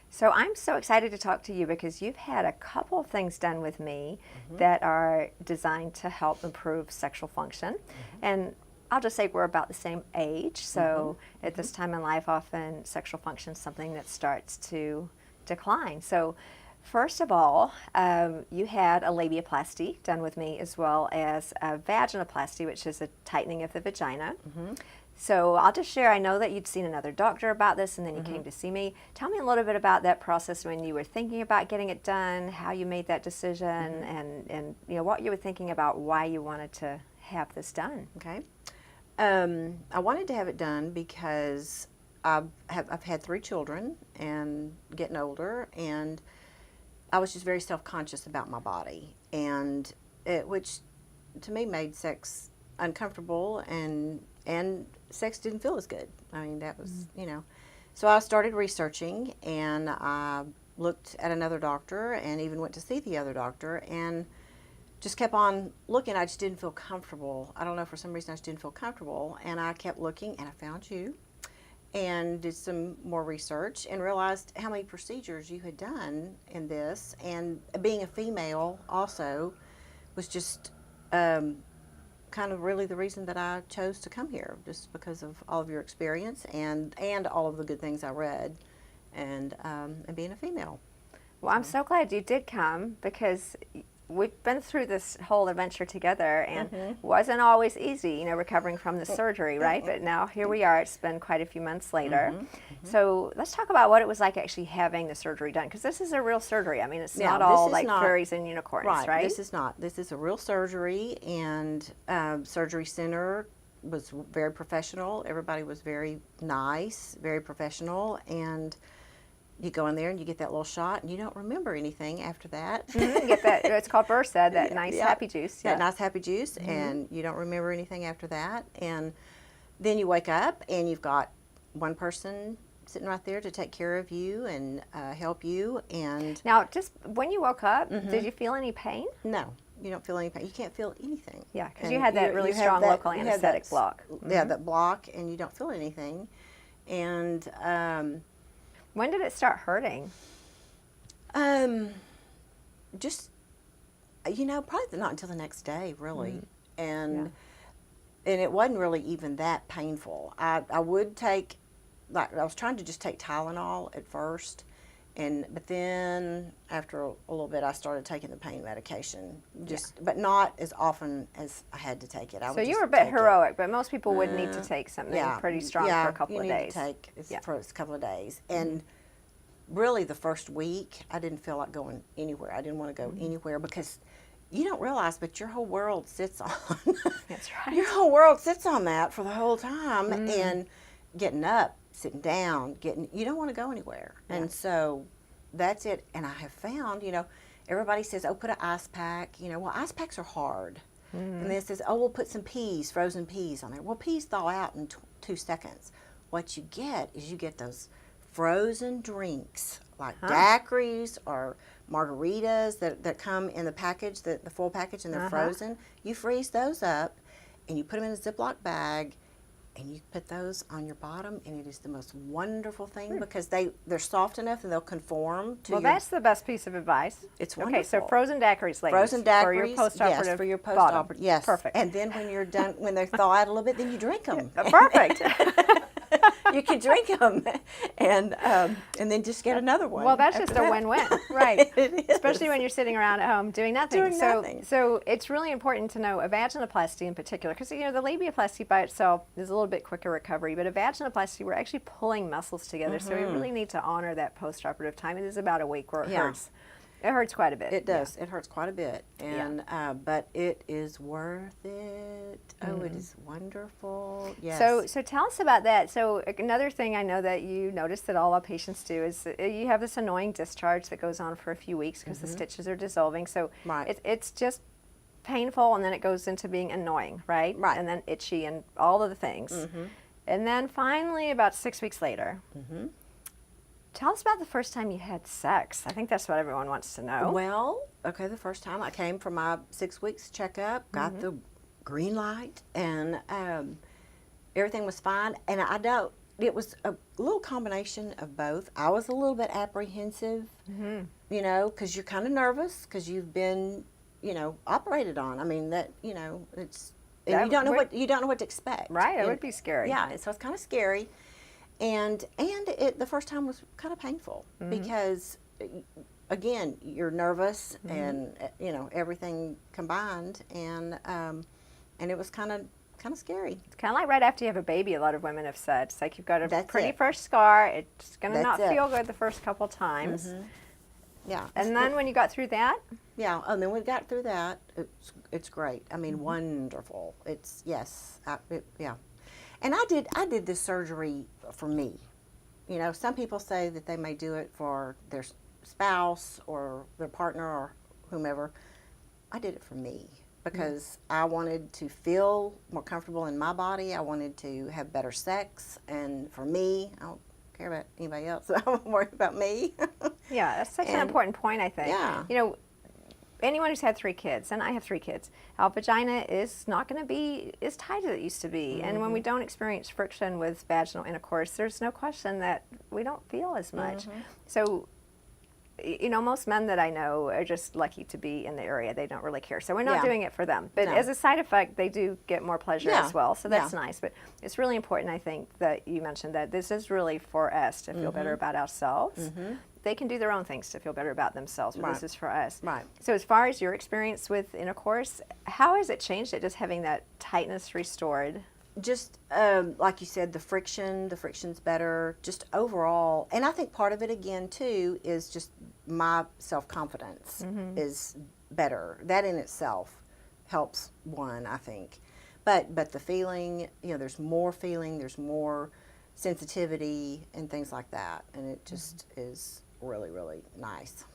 So I'm so excited to talk to you because you've had a couple of things done with me that are designed to help improve sexual function. And I'll just say we're about the same age, so at this time in life, often sexual function is something that starts to decline. So first of all, you had a labiaplasty done with me, as well as a vaginoplasty, which is a tightening of the vagina. So I'll just share, I know that you'd seen another doctor about this and then you came to see me. Tell me a little bit about that process when you were thinking about getting it done, how you made that decision, and you know, what you were thinking about why you wanted to have this done. Okay. I wanted to have it done because I've had 3 children and getting older, and I was just very self-conscious about my body, and which to me made sex uncomfortable, and sex didn't feel as good. I mean, that was, you know. So I started researching, and I looked at another doctor and even went to see the other doctor, and just kept on looking. I just didn't feel comfortable. I don't know, for some reason I just didn't feel comfortable, and I kept looking, and I found you and did some more research and realized how many procedures you had done in this, and being a female also was just kind of really the reason that I chose to come here, just because of all of your experience and all of the good things I read, and being a female. Well, I'm so glad you did come because we've been through this whole adventure together, and it wasn't always easy, you know, recovering from the surgery, right? But now here we are. It's been quite a few months later. So let's talk about what it was like actually having the surgery done, because this is a real surgery. I mean, it's not all like fairies and unicorns, right? This is not. This is a real surgery, and surgery center was very professional. Everybody was very nice, very professional, and you go in there and you get that little shot, and you don't remember anything after that. You get that, it's called Versed, that nice happy juice. That nice happy juice, and you don't remember anything after that. And then you wake up and you've got one person sitting right there to take care of you and help you. And now, just when you woke up, did you feel any pain? No, you don't feel any pain. You can't feel anything. Yeah, because you had that really strong local anesthetic block. Yeah, that block, and you don't feel anything. And when did it start hurting? Just, you know, probably not until the next day, really. And it wasn't really even that painful. I would take, like, I was trying to just take Tylenol at first, but then after a little bit I started taking the pain medication, but not as often as I had to take it. So you were a bit heroic, but most people would need to take something pretty strong for a couple of days. Yeah, you need to take for a couple of days. And really the first week I didn't feel like going anywhere. I didn't want to go anywhere, because you don't realize, but your whole world sits on That's right. Your whole world sits on that for the whole time, and getting up, sitting down, you don't want to go anywhere. And so that's it. And I have found, you know, everybody says, oh, put an ice pack. You know, well, ice packs are hard. And then it says, oh, we'll put some peas, frozen peas on there. Well, peas thaw out in 2 seconds. What you get is you get those frozen drinks, like daiquiris or margaritas that come in the package, the full package, and they're frozen. You freeze those up, and you put them in a Ziploc bag, and you put those on your bottom, and it is the most wonderful thing, because they're soft enough and they'll conform to Well, that's the best piece of advice. It's wonderful. Okay, so frozen daiquiris, ladies. Frozen daiquiris, for your postoperative yes, for your postoperative, yes. Perfect. And then when you're done, when they thaw out a little bit, then you drink them. Perfect. You can drink them, and then just get another one. Well, that's just a win-win, right? It is. Especially when you're sitting around at home doing nothing. Nothing. So it's really important to know a vaginoplasty in particular, because you know the labiaplasty by itself is a little bit quicker recovery, but a vaginoplasty, we're actually pulling muscles together, so we really need to honor that postoperative time. It is about a week where it hurts. It hurts quite a bit. It does. It hurts quite a bit, and but it is worth it. Oh, it is wonderful. Yes. So tell us about that. So another thing I know that you notice that all our patients do is you have this annoying discharge that goes on for a few weeks because the stitches are dissolving. So it's just painful, and then it goes into being annoying, right? Right. And then itchy and all of the things. And then finally, about 6 weeks later, tell us about the first time you had sex. I think that's what everyone wants to know. Well, okay, the first time I came for my 6 weeks checkup, got the green light, and everything was fine. And I don't, it was a little combination of both. I was a little bit apprehensive, you know, because you're kind of nervous because you've been, you know, operated on. I mean, that, you know, it's, and you don't know what to expect. Right, it would be scary. Yeah, so it's kind of scary. And the first time was kind of painful because, again, you're nervous and, you know, everything combined, and it was kind of scary. It's kind of like right after you have a baby, a lot of women have said. It's like you've got a That's pretty it. first scar. It's going to That's not it. feel good the first couple times. Yeah. And then when you got through that, Yeah, and then we got through that. It's great. I mean, wonderful. It's, yes, yeah. And I did this surgery for me. You know, some people say that they may do it for their spouse or their partner or whomever. I did it for me because I wanted to feel more comfortable in my body. I wanted to have better sex, and for me, I don't care about anybody else. I'm worried about me. yeah, that's such an important point, I think. Yeah. You know, anyone who's had 3 kids, and I have 3 kids, our vagina is not going to be as tight as it used to be. And when we don't experience friction with vaginal intercourse, there's no question that we don't feel as much. So, you know, most men that I know are just lucky to be in the area. They don't really care. So we're not Yeah. doing it for them. But No. as a side effect, they do get more pleasure Yeah. as well. So that's Yeah. nice. But it's really important, I think, that you mentioned that this is really for us to feel better about ourselves. They can do their own things to feel better about themselves, but this Right. is for us. Right. So as far as your experience with intercourse, how has it changed it, just having that tightness restored? Just like you said, the friction's better, just overall. And I think part of it, again, too, is just my self-confidence is better. That in itself helps one, I think. But the feeling, you know, there's more feeling, there's more sensitivity and things like that. And it just is really, really nice.